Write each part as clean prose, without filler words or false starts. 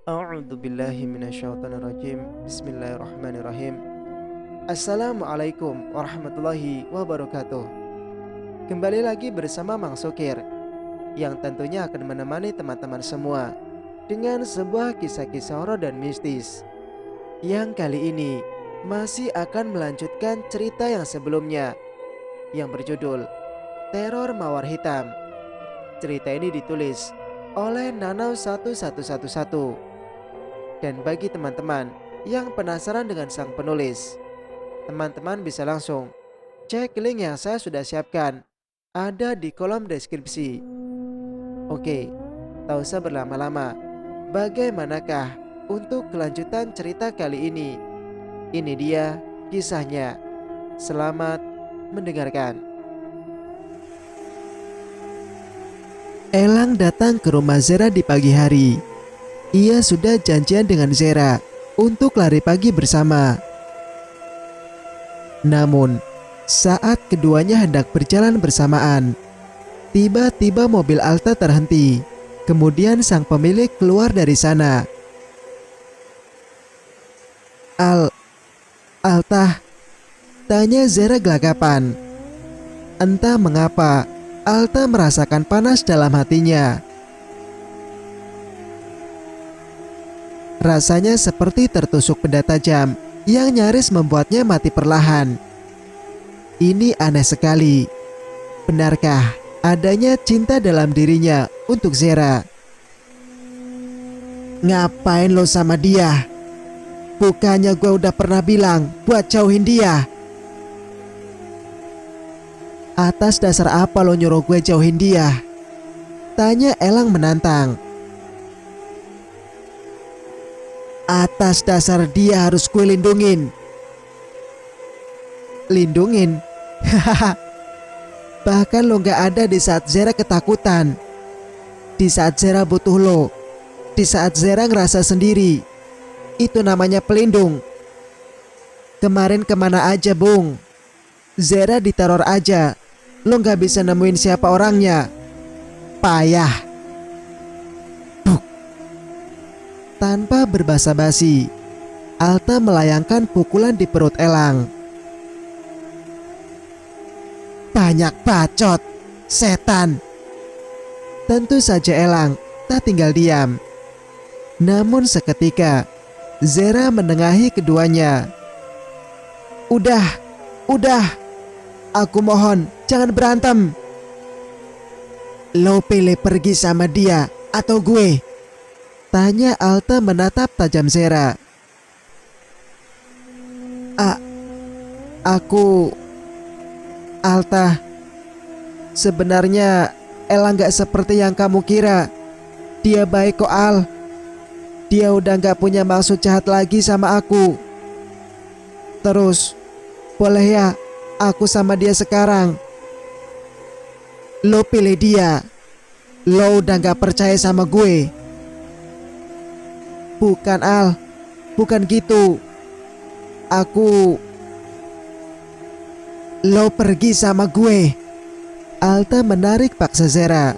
A'udzu billahi minasyaitonir rajim. Bismillahirrahmanirrahim. Assalamualaikum warahmatullahi wabarakatuh. Kembali lagi bersama Mang Sukir yang tentunya akan menemani teman-teman semua dengan sebuah kisah-kisah horor dan mistis yang kali ini masih akan melanjutkan cerita yang sebelumnya yang berjudul Teror Mawar Hitam. Cerita ini ditulis oleh Nanau1111. Dan bagi teman-teman yang penasaran dengan sang penulis, teman-teman bisa langsung cek link yang saya sudah siapkan, ada di kolom deskripsi. Oke, tak usah berlama-lama. Bagaimanakah untuk kelanjutan cerita kali ini? Ini dia kisahnya. Selamat mendengarkan. Elang datang ke rumah Zera di pagi hari. Ia sudah janjian dengan Zera untuk lari pagi bersama. Namun, saat keduanya hendak berjalan bersamaan, tiba-tiba mobil Alta terhenti. Kemudian sang pemilik keluar dari sana. Alta, tanya Zera gelagapan. Entah mengapa, Alta merasakan panas dalam hatinya. Rasanya seperti tertusuk benda tajam yang nyaris membuatnya mati perlahan. Ini aneh sekali. Benarkah adanya cinta dalam dirinya untuk Zera? Ngapain lo sama dia? Bukannya gue udah pernah bilang buat jauhin dia? Atas dasar apa lo nyuruh gue jauhin dia? Tanya Elang menantang. Atas dasar dia harus gue lindungin. Lindungin? Hahaha. Bahkan lo gak ada di saat Zera ketakutan, di saat Zera butuh lo, di saat Zera ngerasa sendiri. Itu namanya pelindung. Kemarin kemana aja, Bung? Zera diteror aja, lo gak bisa nemuin siapa orangnya. Payah. Tanpa berbasa-basi, Alta melayangkan pukulan di perut Elang. Banyak bacot, setan. Tentu saja Elang tak tinggal diam. Namun seketika, Zera menengahi keduanya. Udah, aku mohon jangan berantem. Lo pilih pergi sama dia atau gue? Tanya Alta menatap tajam Zera. Aku... Alta, sebenarnya Elang gak seperti yang kamu kira. Dia baik kok, Al. Dia udah gak punya maksud jahat lagi sama aku. Terus, boleh ya aku sama dia sekarang? Lo pilih dia. Lo udah gak percaya sama gue. Bukan, Al, bukan gitu. Lo pergi sama gue. Alta menarik paksa Zera.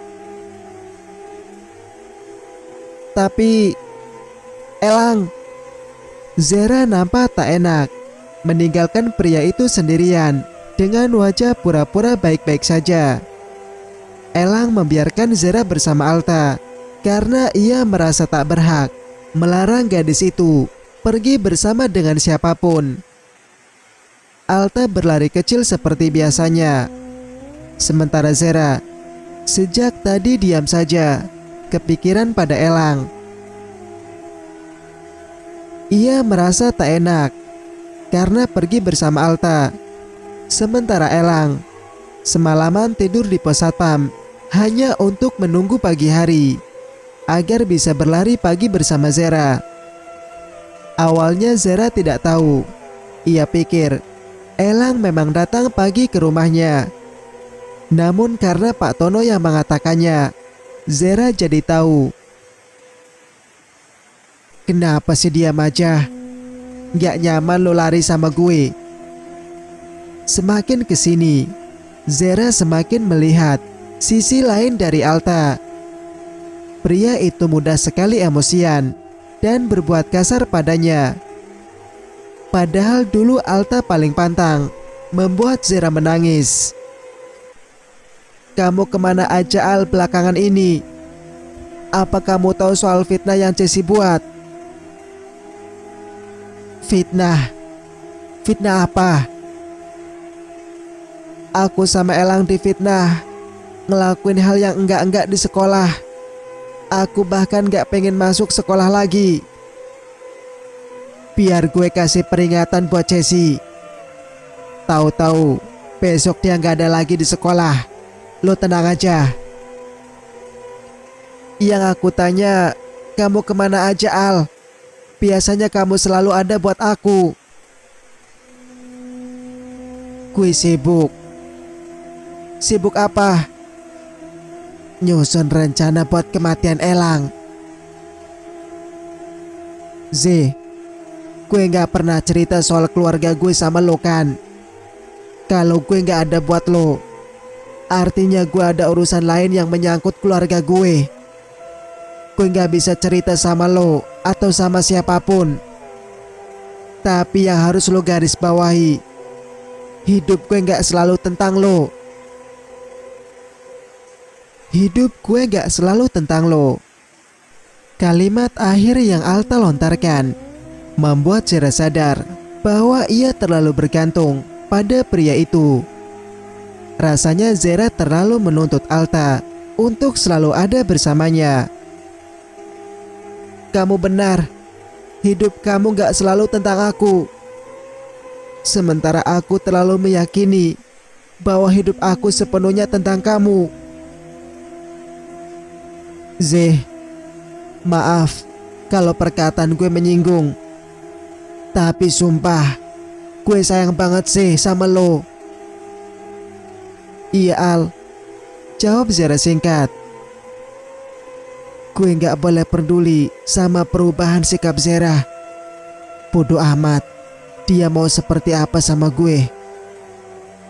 Tapi Elang, Zera nampak tak enak meninggalkan pria itu sendirian dengan wajah pura-pura baik-baik saja. Elang membiarkan Zera bersama Alta karena ia merasa tak berhak melarang gadis itu pergi bersama dengan siapapun. Alta berlari kecil seperti biasanya. Sementara Zera sejak tadi diam saja, kepikiran pada Elang. Ia merasa tak enak karena pergi bersama Alta. Sementara Elang semalaman tidur di pos satpam hanya untuk menunggu pagi hari agar bisa berlari pagi bersama Zera. Awalnya Zera tidak tahu. Ia pikir Elang memang datang pagi ke rumahnya. Namun karena Pak Tono yang mengatakannya, Zera jadi tahu. Kenapa sih diam aja? Gak nyaman lo lari sama gue. Semakin kesini, Zera semakin melihat sisi lain dari Alta. Pria itu mudah sekali emosian dan berbuat kasar padanya. Padahal dulu Alta paling pantang, membuat Zera menangis. "Kamu kemana aja Al belakangan ini? Apa kamu tahu soal fitnah yang Jessie buat?" "Fitnah? Fitnah apa?" "Aku sama Elang difitnah, ngelakuin hal yang enggak-enggak di sekolah. Aku bahkan gak pengen masuk sekolah lagi. Biar gue kasih peringatan buat Jessie. Tahu-tahu besok dia gak ada lagi di sekolah. Lo tenang aja." "Yang aku tanya, kamu kemana aja Al? Biasanya kamu selalu ada buat aku." "Gue sibuk." "Sibuk apa?" "Nyusun rencana buat kematian Elang." "Z, gue gak pernah cerita soal keluarga gue sama lo kan? Kalau gue gak ada buat lo, artinya gue ada urusan lain yang menyangkut keluarga gue. Gue gak bisa cerita sama lo atau sama siapapun. Tapi yang harus lo garis bawahi, hidup gue gak selalu tentang lo. Hidup gue gak selalu tentang lo." Kalimat akhir yang Alta lontarkan membuat Zera sadar bahwa ia terlalu bergantung pada pria itu. Rasanya Zera terlalu menuntut Alta untuk selalu ada bersamanya. "Kamu benar, hidup kamu gak selalu tentang aku. Sementara aku terlalu meyakini bahwa hidup aku sepenuhnya tentang kamu." "Z, maaf kalau perkataan gue menyinggung. Tapi sumpah, gue sayang banget sih sama lo." "Iya Al," jawab Zera singkat. Gue gak boleh peduli sama perubahan sikap Zera. Bodoh amat dia mau seperti apa sama gue.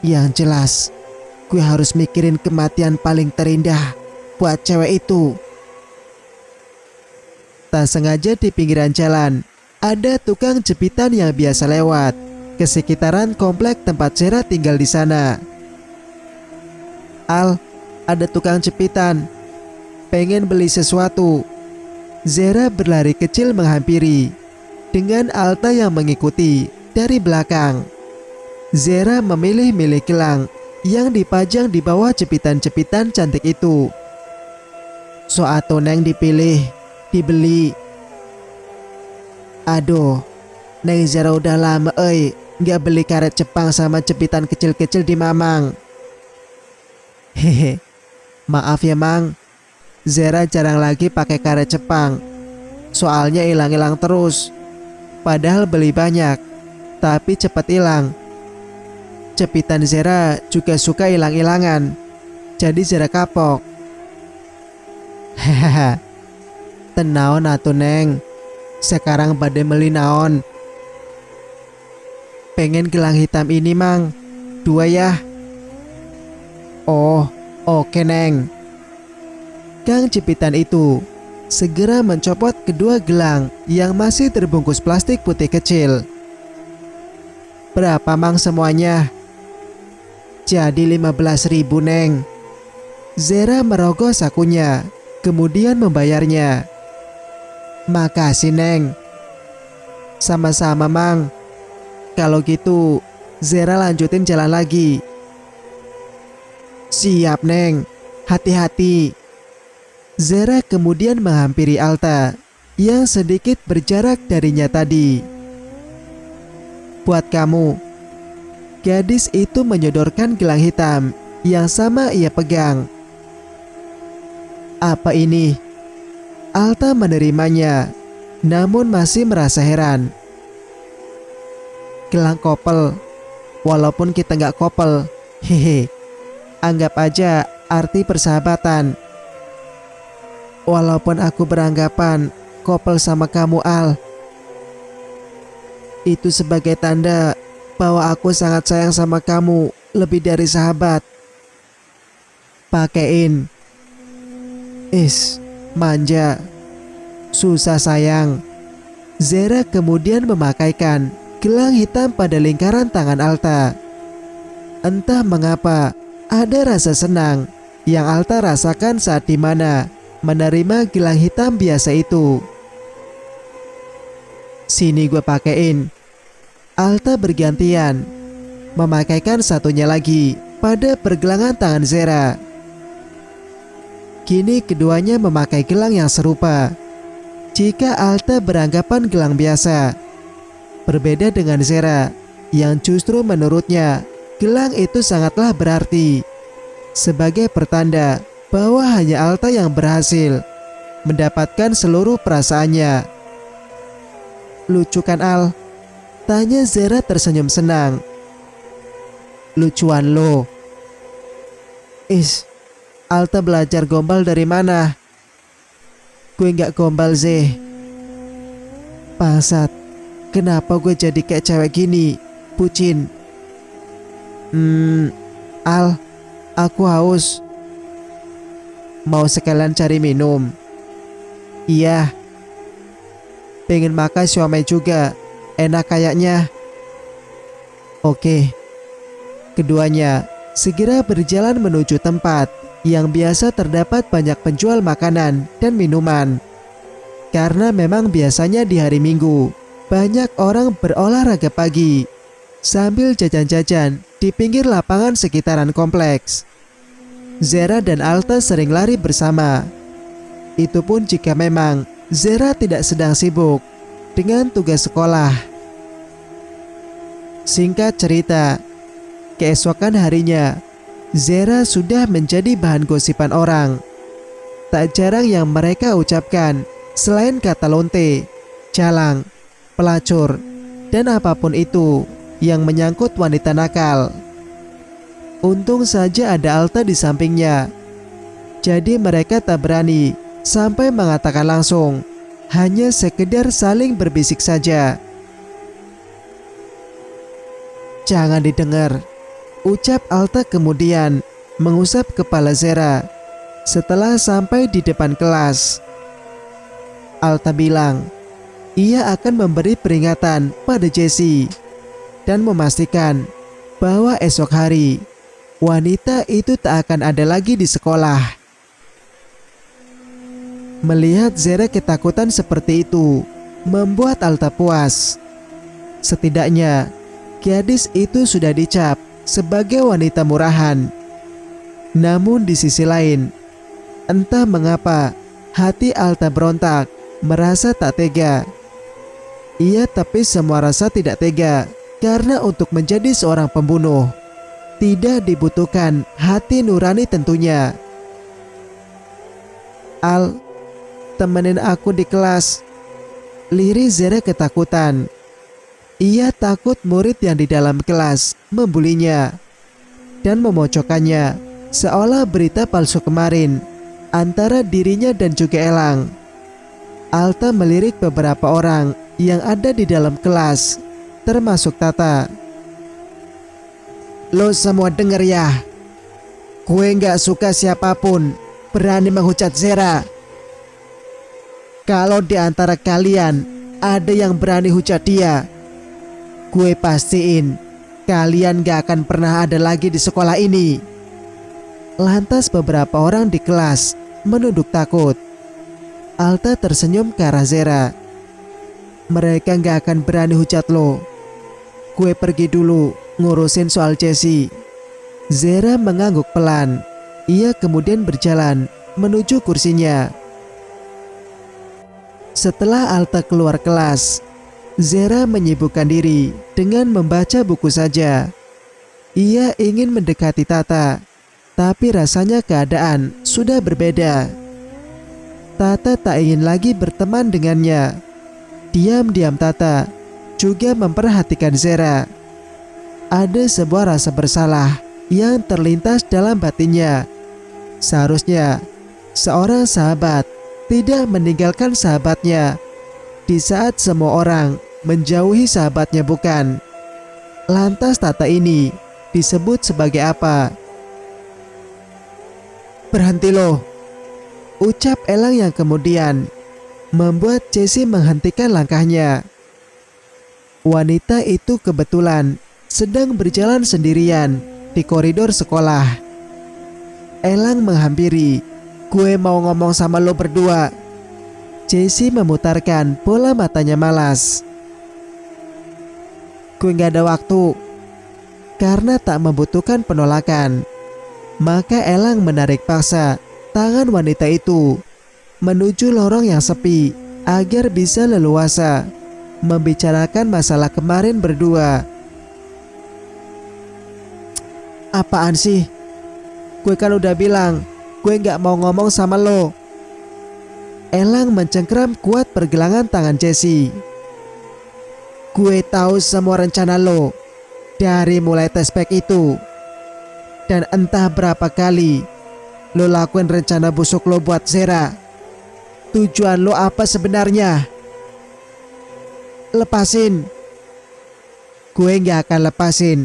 Yang jelas, gue harus mikirin kematian paling terindah buat cewek itu. Tak sengaja di pinggiran jalan, ada tukang jepitan yang biasa lewat ke sekitaran komplek tempat Zera tinggal di sana. "Al, ada tukang jepitan. Pengen beli sesuatu." Zera berlari kecil menghampiri, dengan Alta yang mengikuti dari belakang. Zera memilih-milih gelang yang dipajang di bawah jepitan-jepitan cantik itu. "Soato neng dipilih, dibeli." "Aduh, neng Zera udah lama nggak beli karet Jepang sama jepitan kecil-kecil di Mamang." "Hehe, maaf ya Mang, Zera jarang lagi pakai karet Jepang. Soalnya hilang-hilang terus. Padahal beli banyak, tapi cepat hilang. Jepitan Zera juga suka hilang-hilangan, jadi Zera kapok." "Hahaha, tenaon atuh neng, sekarang bade meli naon?" "Pengen gelang hitam ini Mang, 2 ya." "Oh, oke neng." Kang jepitan itu segera mencopot kedua gelang yang masih terbungkus plastik putih kecil. "Berapa Mang semuanya?" "Jadi 15.000 neng." Zera merogoh sakunya, kemudian membayarnya. "Makasih neng." "Sama-sama Mang. Kalau gitu Zera lanjutin jalan lagi." "Siap neng, hati-hati." Zera kemudian menghampiri Alta yang sedikit berjarak darinya tadi. "Buat kamu." Gadis itu menyodorkan gelang hitam yang sama ia pegang. "Apa ini?" Alta menerimanya, namun masih merasa heran. "Gelang kopel. Walaupun kita nggak kopel, hehe. Anggap aja arti persahabatan. Walaupun aku beranggapan kopel sama kamu Al, itu sebagai tanda bahwa aku sangat sayang sama kamu lebih dari sahabat. Pakein." Manja. Susah sayang. Zera kemudian memakaikan gelang hitam pada lingkaran tangan Alta. Entah mengapa, ada rasa senang yang Alta rasakan saat dimana menerima gelang hitam biasa itu. Sini gue pakein. Alta bergantian memakaikan satunya lagi pada pergelangan tangan Zera. Kini keduanya memakai gelang yang serupa. Jika Alta beranggapan gelang biasa, berbeda dengan Zera yang justru menurutnya gelang itu sangatlah berarti, sebagai pertanda bahwa hanya Alta yang berhasil mendapatkan seluruh perasaannya. Lucu kan Al? Tanya Zera tersenyum senang. Lucuan lo. Alta belajar gombal dari mana? Gue gak gombal Zeh. Bangsat, kenapa gue jadi kayak cewek gini? Bucin. Al, aku haus. Mau sekalian cari minum? Iya. Pengen makan siomay juga. Enak kayaknya. Oke. Keduanya segera berjalan menuju tempat yang biasa terdapat banyak penjual makanan dan minuman. Karena memang biasanya di hari Minggu banyak orang berolahraga pagi sambil jajan-jajan di pinggir lapangan sekitaran kompleks. Zera dan Alta sering lari bersama. Itu pun jika memang Zera tidak sedang sibuk dengan tugas sekolah. Singkat cerita, keesokan harinya Zera sudah menjadi bahan gosipan orang. Tak jarang yang mereka ucapkan selain kata lonte, jalang, pelacur, dan apapun itu yang menyangkut wanita nakal. Untung saja ada Alta di sampingnya. Jadi mereka tak berani sampai mengatakan langsung, hanya sekedar saling berbisik saja. Jangan didengar, ucap Alta kemudian mengusap kepala Zera setelah sampai di depan kelas. Alta bilang ia akan memberi peringatan pada Jessie dan memastikan bahwa esok hari wanita itu tak akan ada lagi di sekolah. Melihat Zera ketakutan seperti itu membuat Alta puas. Setidaknya gadis itu sudah dicap sebagai wanita murahan. Namun di sisi lain, entah mengapa hati Alta berontak, merasa tak tega. Ia tapi semua rasa tidak tega karena untuk menjadi seorang pembunuh tidak dibutuhkan hati nurani tentunya. Al, temenin aku di kelas. Lirik Zera ketakutan. Ia takut murid yang di dalam kelas membulinya dan memojokkannya seolah berita palsu kemarin antara dirinya dan juga Elang. Alta melirik beberapa orang yang ada di dalam kelas, termasuk Tata. Lo semua denger ya, gue gak suka siapapun berani menghujat Zera. Kalau di antara kalian ada yang berani hujat dia, gue pastiin kalian gak akan pernah ada lagi di sekolah ini. Lantas beberapa orang di kelas menunduk takut. Alta tersenyum ke arah Zera. Mereka gak akan berani hujat lo. Gue pergi dulu ngurusin soal Jessie. Zera mengangguk pelan. Ia kemudian berjalan menuju kursinya. Setelah Alta keluar kelas, Zera menyibukkan diri dengan membaca buku saja. Ia ingin mendekati Tata, tapi rasanya keadaan sudah berbeda. Tata tak ingin lagi berteman dengannya. Diam-diam Tata juga memperhatikan Zera. Ada sebuah rasa bersalah yang terlintas dalam batinnya. Seharusnya seorang sahabat tidak meninggalkan sahabatnya di saat semua orang menjauhi sahabatnya, bukan? Lantas Tata ini disebut sebagai apa? Berhenti lo, ucap Elang yang kemudian membuat Jessie menghentikan langkahnya. Wanita itu kebetulan sedang berjalan sendirian di koridor sekolah. Elang menghampiri. "Gue mau ngomong sama lo berdua." Jessie memutarkan bola matanya malas. "Gue gak ada waktu." Karena tak membutuhkan penolakan, maka Elang menarik paksa tangan wanita itu menuju lorong yang sepi agar bisa leluasa membicarakan masalah kemarin berdua. "Apaan sih? Gue kan udah bilang gue gak mau ngomong sama lo." Elang mencengkram kuat pergelangan tangan Jessie. "Gue tahu semua rencana lo dari mulai tes pack itu. Dan entah berapa kali lo lakuin rencana busuk lo buat Zera. Tujuan lo apa sebenarnya? Lepasin." "Gue gak akan lepasin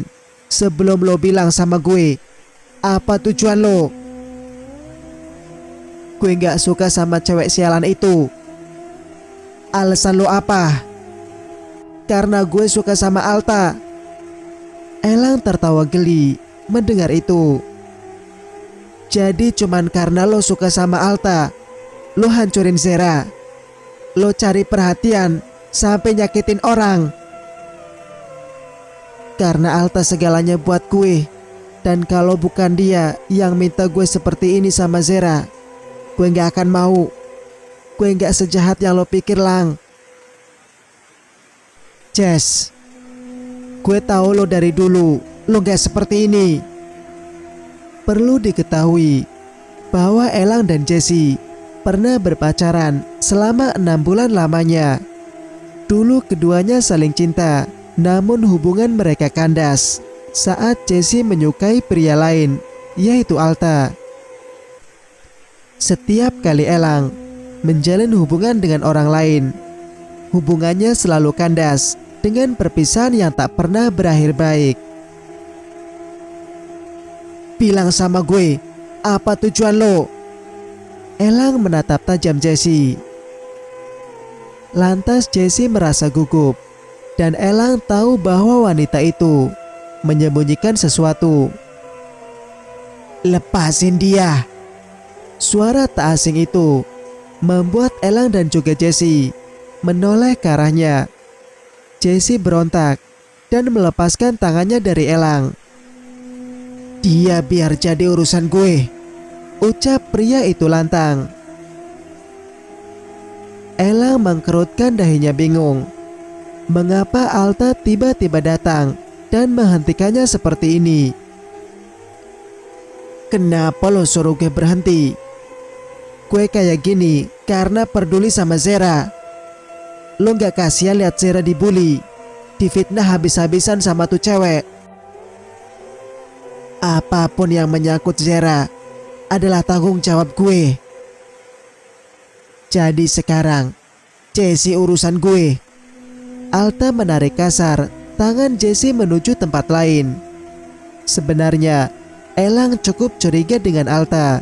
sebelum lo bilang sama gue apa tujuan lo." "Gue gak suka sama cewek sialan itu." "Alasan lo apa?" "Karena gue suka sama Alta." Elang tertawa geli mendengar itu. "Jadi cuman karena lo suka sama Alta lo hancurin Zera? Lo cari perhatian sampai nyakitin orang?" "Karena Alta segalanya buat gue. Dan kalau bukan dia yang minta gue seperti ini sama Zera, gue gak akan mau. Gue gak sejahat yang lo pikir, Lang." "Jess, gue tahu lo dari dulu. Lo gak seperti ini." Perlu diketahui bahwa Elang dan Jessie pernah berpacaran selama 6 bulan lamanya. Dulu keduanya saling cinta, namun hubungan mereka kandas saat Jessie menyukai pria lain, yaitu Alta. Setiap kali Elang menjalin hubungan dengan orang lain, hubungannya selalu kandas dengan perpisahan yang tak pernah berakhir baik. "Bilang sama gue, apa tujuan lo?" Elang menatap tajam Jessie. Lantas Jessie merasa gugup, dan Elang tahu bahwa wanita itu menyembunyikan sesuatu. "Lepasin dia!" Suara tak asing itu membuat Elang dan juga Jessie menoleh ke arahnya. Jessie berontak dan melepaskan tangannya dari Elang. "Dia biar jadi urusan gue," ucap pria itu lantang. Elang mengkerutkan dahinya bingung. Mengapa Alta tiba-tiba datang dan menghentikannya seperti ini? "Kenapa lo suruh gue berhenti?" "Gue kayak gini karena peduli sama Zera. Lo gak kasihan lihat Zera dibully, difitnah habis-habisan sama tuh cewek. Apapun yang menyangkut Zera adalah tanggung jawab gue. Jadi sekarang Jessie urusan gue." Alta menarik kasar tangan Jessie menuju tempat lain. Sebenarnya Elang cukup curiga dengan Alta.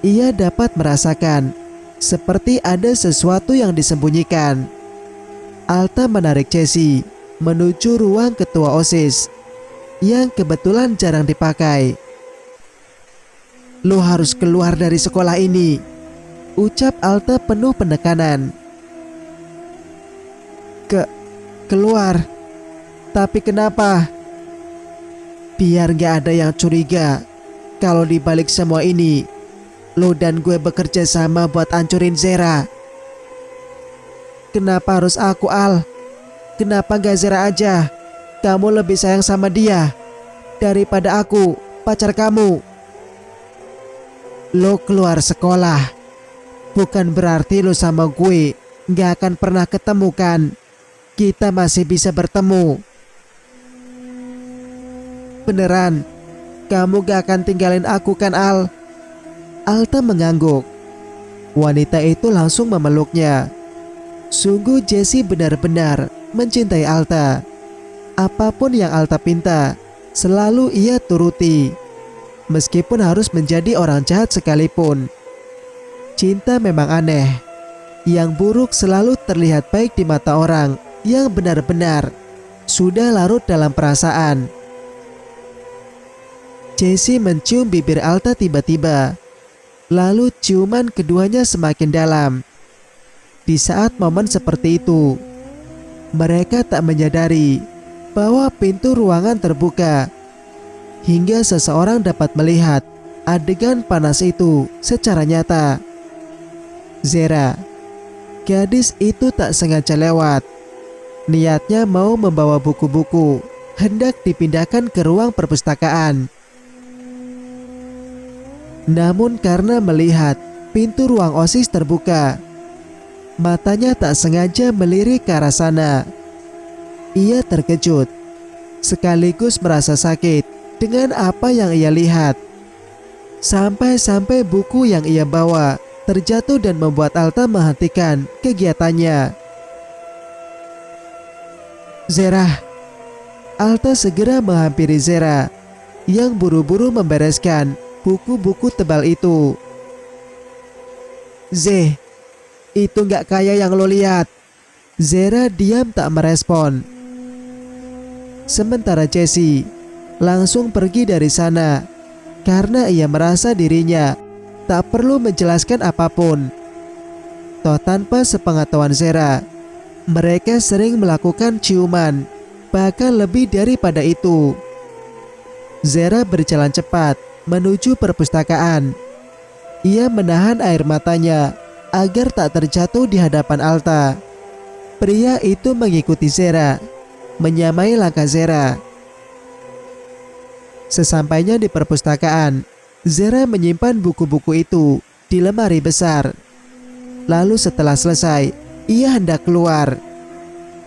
Ia dapat merasakan seperti ada sesuatu yang disembunyikan. Alta menarik Jessie menuju ruang ketua OSIS yang kebetulan jarang dipakai. "Lo harus keluar dari sekolah ini," ucap Alta penuh penekanan. Keluar? Tapi kenapa?" "Biar gak ada yang curiga kalau di balik semua ini lo dan gue bekerja sama buat hancurin Zera." "Kenapa harus aku, Al? Kenapa gak Zera aja? Kamu lebih sayang sama dia daripada aku, pacar kamu." "Lo keluar sekolah bukan berarti lo sama gue gak akan pernah ketemu kan? Kita masih bisa bertemu." "Beneran? Kamu gak akan tinggalin aku kan, Al?" Alta mengangguk. Wanita itu langsung memeluknya. Sungguh Jessie benar-benar mencintai Alta. Apapun yang Alta pinta selalu ia turuti, meskipun harus menjadi orang jahat sekalipun. Cinta memang aneh. Yang buruk selalu terlihat baik di mata orang yang benar-benar sudah larut dalam perasaan. Jessie mencium bibir Alta tiba-tiba. Lalu ciuman keduanya semakin dalam. Di saat momen seperti itu, mereka tak menyadari bahwa pintu ruangan terbuka hingga seseorang dapat melihat adegan panas itu secara nyata. Zera, gadis itu tak sengaja lewat. Niatnya mau membawa buku-buku, hendak dipindahkan ke ruang perpustakaan. Namun karena melihat pintu ruang OSIS terbuka, matanya tak sengaja melirik ke arah sana. Ia terkejut, sekaligus merasa sakit dengan apa yang ia lihat. Sampai-sampai buku yang ia bawa terjatuh dan membuat Alta menghentikan kegiatannya. Zera. Alta segera menghampiri Zera yang buru-buru membereskan buku-buku tebal itu. Itu gak kayak yang lo lihat. Zera diam tak merespon. Sementara Jessie langsung pergi dari sana karena ia merasa dirinya tak perlu menjelaskan apapun. Toh tanpa sepengetahuan Zera, mereka sering melakukan ciuman, bahkan lebih daripada itu. Zera berjalan cepat menuju perpustakaan. Ia menahan air matanya agar tak terjatuh di hadapan Alta. Pria itu mengikuti Zera, menyamai langkah Zera. Sesampainya di perpustakaan, Zera menyimpan buku-buku itu di lemari besar. Lalu setelah selesai, ia hendak keluar.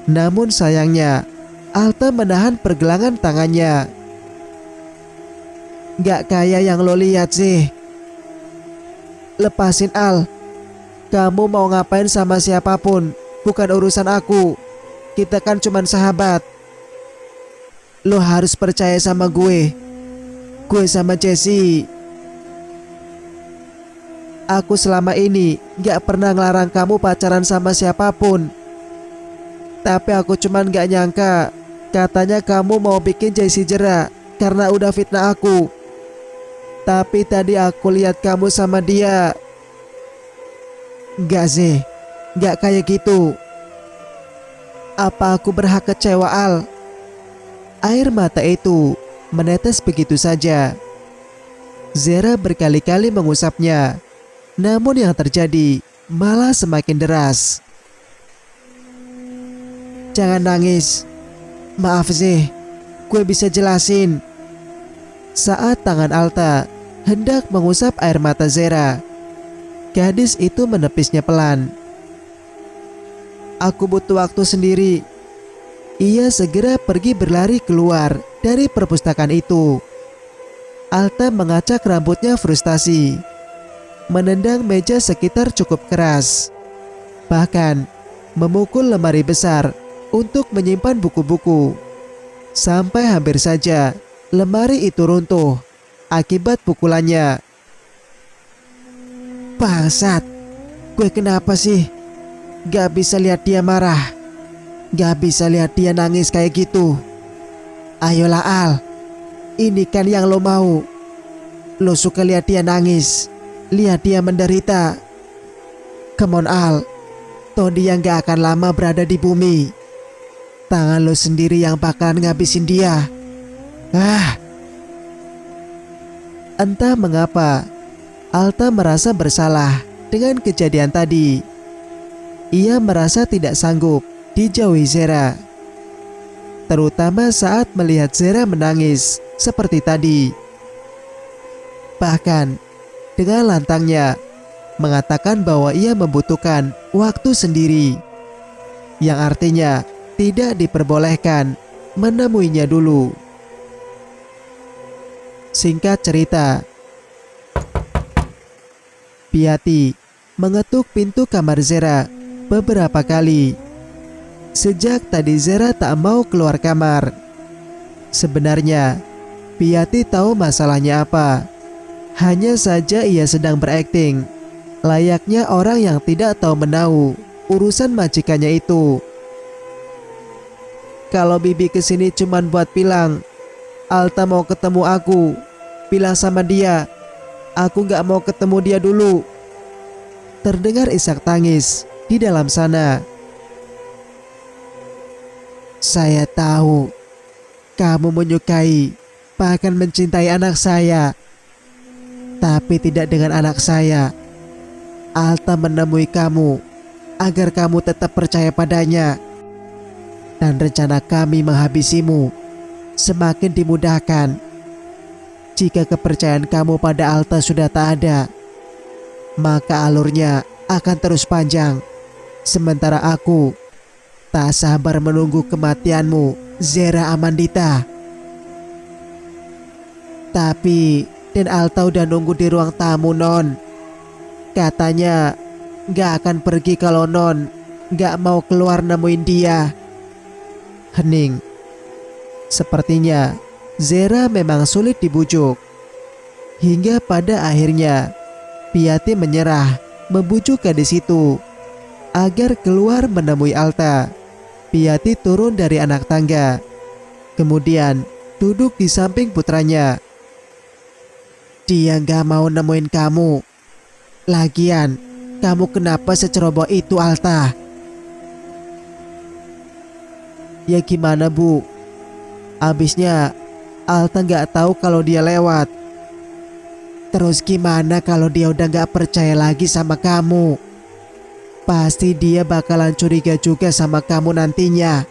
Namun sayangnya, Alta menahan pergelangan tangannya. Gak kayak yang lo lihat sih. Lepasin Al. Kamu mau ngapain sama siapapun, bukan urusan aku. Kita kan cuman sahabat. Lo harus percaya sama gue. Gue sama Jessie. Aku selama ini gak pernah ngelarang kamu pacaran sama siapapun. Tapi aku cuman gak nyangka katanya kamu mau bikin Jessie jera karena udah fitnah aku. Tapi tadi aku lihat kamu sama dia. Gak sih, gak kayak gitu. Apa aku berhak kecewa Al? Air mata itu menetes begitu saja. Zera berkali-kali mengusapnya. Namun yang terjadi malah semakin deras. Jangan nangis. Maaf Zeh, gue bisa jelasin. Saat tangan Alta hendak mengusap air mata Zera, gadis itu menepisnya pelan. Aku butuh waktu sendiri. Ia segera pergi berlari keluar dari perpustakaan itu. Alta mengacak rambutnya frustasi, menendang meja sekitar cukup keras, bahkan memukul lemari besar untuk menyimpan buku-buku. Sampai hampir saja lemari itu runtuh akibat pukulannya. Bangsat, gue kenapa sih? Gak bisa lihat dia marah. Gak bisa lihat dia nangis kayak gitu. Ayolah Al, ini kan yang lo mau. Lo suka lihat dia nangis, lihat dia menderita. Come on Al, toh dia gak akan lama berada di bumi. Tangan lo sendiri yang bakalan ngabisin dia. Entah mengapa, Alta merasa bersalah dengan kejadian tadi. Ia merasa tidak sanggup dijauhi Zera, terutama saat melihat Zera menangis seperti tadi. Bahkan dengan lantangnya mengatakan bahwa ia membutuhkan waktu sendiri, yang artinya tidak diperbolehkan menemuinya dulu. Singkat cerita, Piati mengetuk pintu kamar Zera beberapa kali. Sejak tadi Zera tak mau keluar kamar. Sebenarnya Piati tahu masalahnya apa. Hanya saja ia sedang berakting layaknya orang yang tidak tahu menahu urusan majikannya itu. Kalau bibi kesini cuman buat bilang, Alta mau ketemu aku, bilang sama dia, aku gak mau ketemu dia dulu. Terdengar isak tangis di dalam sana. Saya tahu kamu menyukai, bahkan mencintai anak saya, tapi tidak dengan anak saya. Alta menemui kamu agar kamu tetap percaya padanya, dan rencana kami menghabisimu semakin dimudahkan jika kepercayaan kamu pada Alta sudah tak ada. Maka alurnya akan terus panjang, sementara aku tak sabar menunggu kematianmu, Zera Amandita. Tapi Den Alta udah nunggu di ruang tamu, Non. Katanya gak akan pergi kalau Non gak mau keluar nemuin dia. Hening. Sepertinya Zera memang sulit dibujuk. Hingga pada akhirnya Piati menyerah membujuk gadis itu agar keluar menemui Alta. Piati turun dari anak tangga, kemudian duduk di samping putranya. Dia gak mau nemuin kamu. Lagian, kamu kenapa seceroboh itu, Alta? Ya gimana, Bu? Abisnya Alta gak tahu kalau dia lewat. Terus gimana kalau dia udah gak percaya lagi sama kamu? Pasti dia bakalan curiga juga sama kamu nantinya.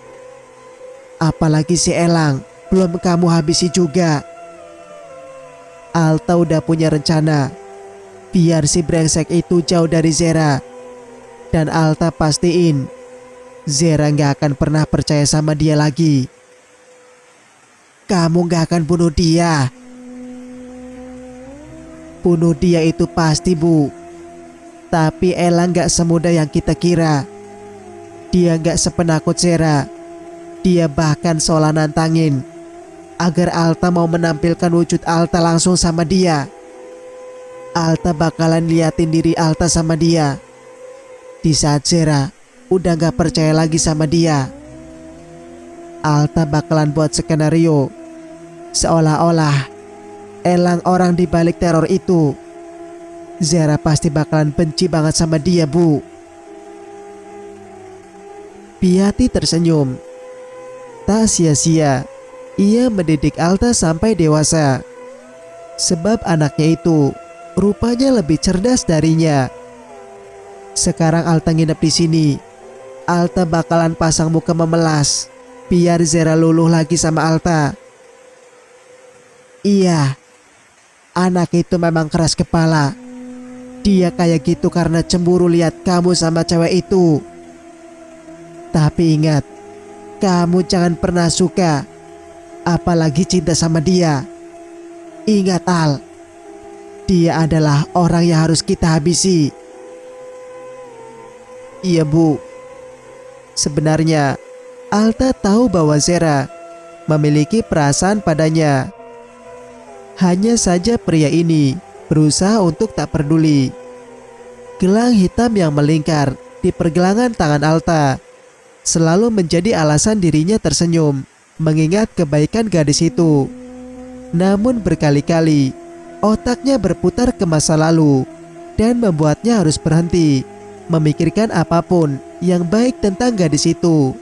Apalagi si Elang belum kamu habisi juga. Alta udah punya rencana biar si brengsek itu jauh dari Zera. Dan Alta pastiin Zera gak akan pernah percaya sama dia lagi. Kamu gak akan bunuh dia. Bunuh dia itu pasti, Bu. Tapi Elang gak semudah yang kita kira. Dia gak sepenakut Zera. Dia bahkan seolah nantangin agar Alta mau menampilkan wujud Alta langsung sama dia. Alta bakalan liatin diri Alta sama dia. Di saat Zera udah gak percaya lagi sama dia, Alta bakalan buat skenario seolah-olah Elang orang di balik teror itu. Zera pasti bakalan benci banget sama dia, Bu. Piati tersenyum. Tak sia-sia ia mendidik Alta sampai dewasa, sebab anaknya itu rupanya lebih cerdas darinya. Sekarang Alta nginep di sini, Alta bakalan pasang muka memelas biar Zera luluh lagi sama Alta. Iya, anak itu memang keras kepala. Dia kayak gitu karena cemburu lihat kamu sama cewek itu. Tapi ingat, kamu jangan pernah suka, apalagi cinta sama dia. Ingat, Al, dia adalah orang yang harus kita habisi. Iya, Bu. Sebenarnya Alta tahu bahwa Zera memiliki perasaan padanya. Hanya saja pria ini berusaha untuk tak peduli. Gelang hitam yang melingkar di pergelangan tangan Alta selalu menjadi alasan dirinya tersenyum mengingat kebaikan gadis itu. Namun berkali-kali otaknya berputar ke masa lalu dan membuatnya harus berhenti memikirkan apapun yang baik tentang gadis itu.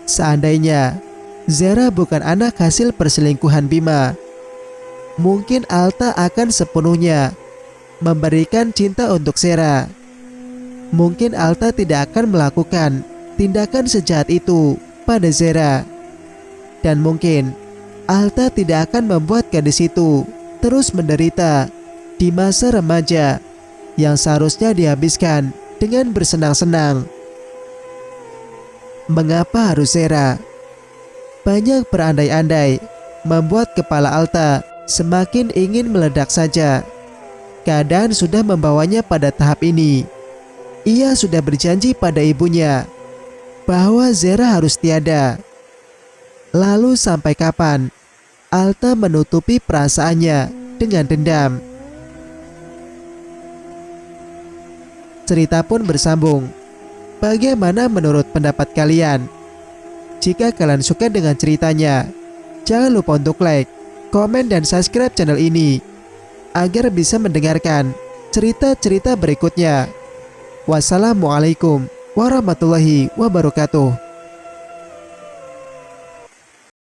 Seandainya Zera bukan anak hasil perselingkuhan Bima, mungkin Alta akan sepenuhnya memberikan cinta untuk Zera. Mungkin Alta tidak akan melakukan tindakan sejahat itu pada Zera. Dan mungkin Alta tidak akan membuat gadis itu terus menderita di masa remaja yang seharusnya dihabiskan dengan bersenang-senang. Mengapa harus Zera? Banyak berandai-andai membuat kepala Alta semakin ingin meledak saja. Keadaan sudah membawanya pada tahap ini. Ia sudah berjanji pada ibunya bahwa Zera harus tiada. Lalu sampai kapan Alta menutupi perasaannya dengan dendam? cerita pun bersambung. Bagaimana menurut pendapat kalian? Jika kalian suka dengan ceritanya, jangan lupa untuk like, komen, dan subscribe channel ini agar bisa mendengarkan cerita-cerita berikutnya. Wassalamualaikum warahmatullahi wabarakatuh.